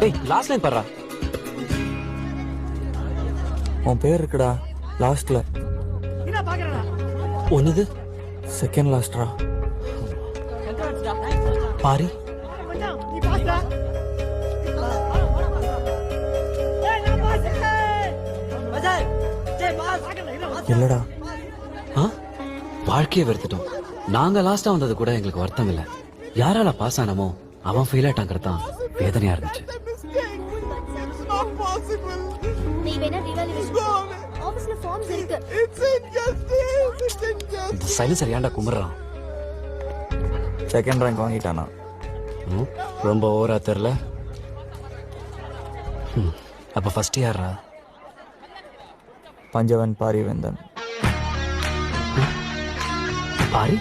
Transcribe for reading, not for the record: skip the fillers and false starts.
ஏய் last line பாடுறா. உன் பேர் இருக்குடா லாஸ்ட்ல. ஒன்னுது செகண்ட் லாஸ்ட்ரா. பாரி. இல்லடா. வாழ்க்கையை வெறுத்துட்டோம். நாங்க லாஸ்டா வந்தது கூட எங்களுக்கு வருத்தம் இல்ல. யாரால பாஸ் ஆனமோ அவன் ஃபெயில் ஆயிட்டாங்கிறது தான் வேதனையா இருந்துச்சு. இந்த சைலன்சர் ஏன்டா கும்பிடுறான்? Second rank வாங்கிட்டானா? ரொம்ப ஓவரா தெரியல. அப்ப ஃபர்ஸ்ட் யாரா? பஞ்சவன் பாரிவேந்தன். பாரி.